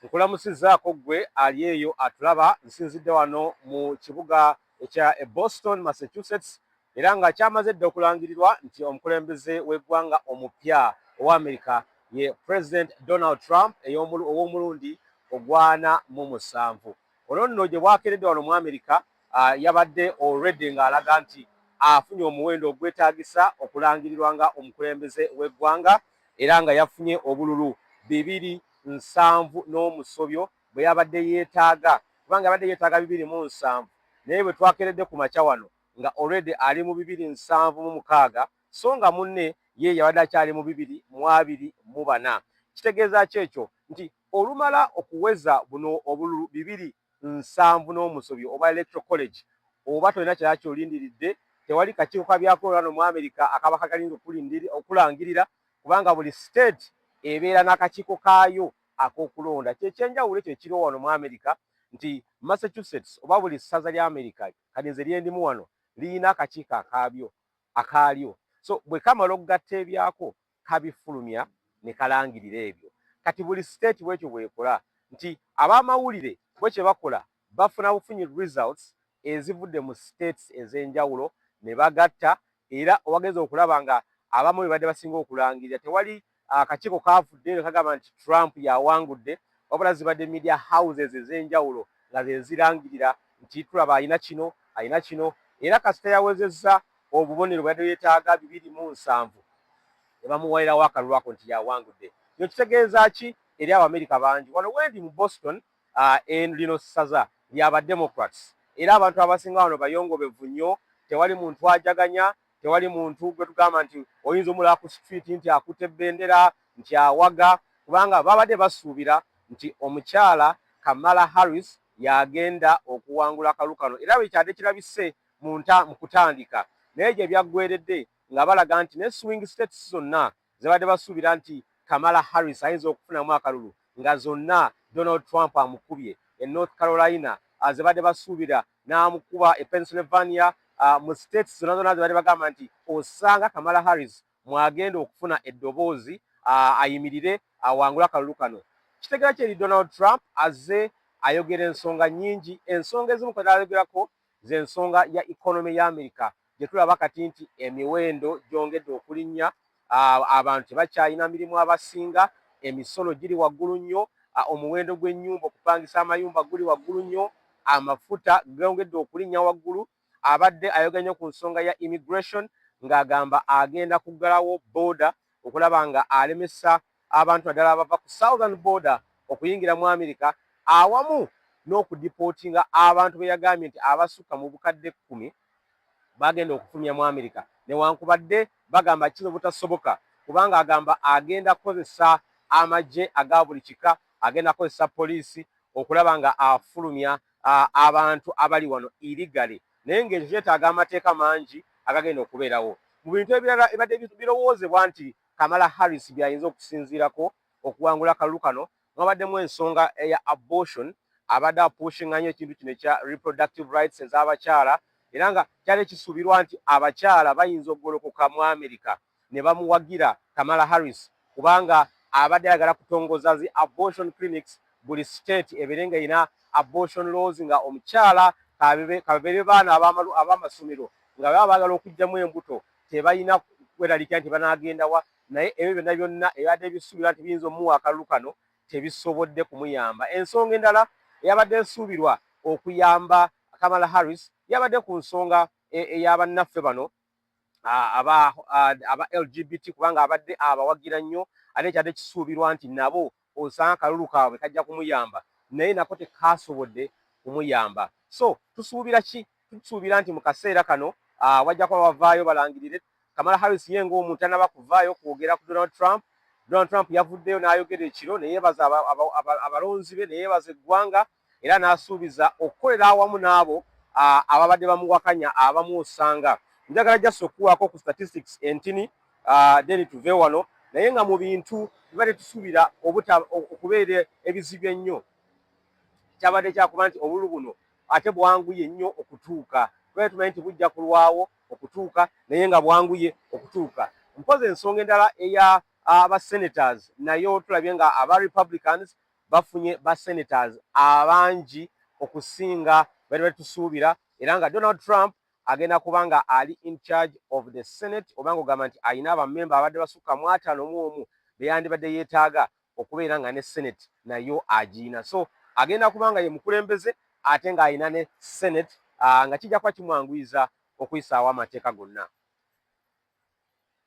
nkulamusizaako ggwe ali eyo atulaba nsinzidde wano mu kibuga ekya Boston, Massachusetts, era nga kyamaze edda okulangirirwa nti omukulembeze w'eggwanga omupya owa Amerika ye President Donald Trump ow'omulundi ogwana mu 7. Ono nno gye bwakeredde wano mu Amerika yabadde already ng'alaga nti afunye omuwendo ogwetaagisa okulangirirwa nga omukulembeze w'eggwanga era nga yafunye obululu 270 bwe yabadde yeetaaga, kubanga yabadde yeetaaga 207, naye bwe twakeredde ku makya wano nga already ali mu 276, so nga munne ye yabadde akyali mu 224. Kitegeeza ki ekyo? Nti olumala okuweza buno obululu 270 oba electoral college, oba tolina kyala kyolindiridde, tewali kakiiko ka byakulonda mu Amerika akaba kagalinda okulangirira, kubanga buli state ebeera n'akakiiko kaayo ak'okulonda. Kyekyenjawulo ekyo ekiriwo wano mu Amerika nti Massachusetts oba buli ssaza lya Amerika kadinze lyendimu wano liyina akakiiko akaalyo. So bwe kamala okugatta ebyako kabifulumya ne kalangirira ebyo. Kati buli state bwekyo bwekola nti ab'amawulire bwe kye bakola bafuna bufunyi results ezivudde mu states ez'enjawulo ne bagatta, era owageze okulaba nga abamu badde basinga okulangirira tewali akakiiko kavudde ne kagamba nti Trump yawangudde, wabula zibadde media houses ez'enjawulo nga ze zirangirira nti tulaba ayina kino ayina kino, era kasita yawezezza obubonero bwadde yeetaaga 207 ne bamuweerawo akalulu ako nti yawangudde. Kino kitegeeza ki eri Abamerika bangi? Wano wendi mu Boston lino ssaza ly'aba Democrats, era abantu abasinga wano bayongobevu nnyo, tewali muntu ajaganya, tewali muntu gwe tugamba nti oyinza omulaba ku street nti akutte bendera nti awaga, kubanga babadde basuubira nti omukyala Kamara Harris yagenda okuwangula akalulu kano, era bwe kyadde kirabise mu kutandika, naye gye byaggweredde nga balaga nti ne swing states zonna zibadde basuubira nti Kamara Harris ayinza okufunamu akalulu, nga zonna Donald Trump amukubye. E North Carolina zibadde basuubira n'amukuba, e Pennsylvania, mu states zonna zonna zibadde bagamba nti osanga Kamara Harris mwagenda okufuna eddoboozi ayimirire awangula akalulu kano. Kitegeera kyeri Donald Trump azze ayogera ensonga nnyingi. Ensonga ezimu kwe ayogerako z'ensonga ya economy ya Amerika, gye tulaba kati nti emiwendo gyongedde okulinnya, abantu tebakyalina mirimu abasinga, emisolo giri waggulu nnyo, omuwendo gw'ennyumba okupangisa amayumba guli waggulu nnyo, amafuta gongedde okulinnya waggulu. Abadde ayogera nnyo ku nsonga ya immigration ng'agamba agenda kuggalawo border okulaba nga alemesa abantu naddala abava ku southern border okuyingira mu Amerika, awamu n'okudipootinga abantu be yagambye nti abasukka mu bukadde 10 bagenda okufulumya mu Amerika, newankubadde bagamba kino butasoboka, kubanga agamba agenda kukozesa amagye aga buli kika, agenda kukozesa poliisi okulaba nga afulumya abantu abali wano illegally, naye ng'ekyo kyetaaga amateeka mangi agagenda okubeerawo. Mu bintu ebirala ebadde birowoozebwa nti Kamala Harris byayinza okusinziirako okuwangula akalulu kano, mwabaddemu ensonga eya abortion. Abadde apushinga nnyo ekintu kino ekya reproductive rights ez'abakyala, era nga kyali kisuubirwa nti abakyala bayinza okugolokoka mu Amerika ne bamuwagira Kamala Harris, kubanga abadde ayagala kutongoza zi abortion clinics, buli state ebeere nga erina abortion laws, nga omukyala kabeere baana ab'amasomero nga baba baagala okugyamu embuto tebalina kweralikira nti banaagendawa, naye ebyo byonna byonna ebadde bisuubirwa nti biyinza omuwa akalulu kano tebisobodde kumuyamba. Ensonga endala eyabadde esuubirwa okuyamba Kamala Harris yabadde ku nsonga ey'abannaffe bano aba LGBT, kubanga abadde abawagira nnyo, ate kyadde kisuubirwa nti nabo osanga akalulu kaabwe kajja kumuyamba, naye nako tekasobodde kumuyamba. So tusuubira ki? Tusuubira nti mu kaseera kano wajja kuba bavaayo balangirire. Kamala Harris ye ng'omuntu anaba kuvaayo kwogera ku Donald Trump. Donald Trump yavuddeyo n'ayogera ekiro ne yeebaza abalonzi be, ne yeebaza eggwanga, era n'asuubiza okukolera awamu n'abo ababadde bamuwakanya abamu osanga. Njagala just okuwaako ku statistics entini then tuve wano, naye nga mu bintu bibadde tusuubira okubeera ebizibu ennyo, kyabadde kyakuba nti obululu buno ate bwanguye nnyo okutuuka. Twali tumanyi nti bujja kulwawo okutuuka, naye nga bwanguye okutuuka. Mpozi ensonga endala eya aba senators nayo tulabye nga aba Republicans bafunye ba senators abangi okusinga bali batusuubira, era nga Donald Trump agenda kubanga ali in charge of the Senate, obanga ogamba nti ayina abamemba abadde basukka mu 51 beyandibadde yeetaaga okubeera nga ne Senate nayo agiina. So agenda kubanga ye mukulembeze ate nga ayina ne Senate nga kijja kuba kimwanguyiza okuyisaawo amateeka gonna.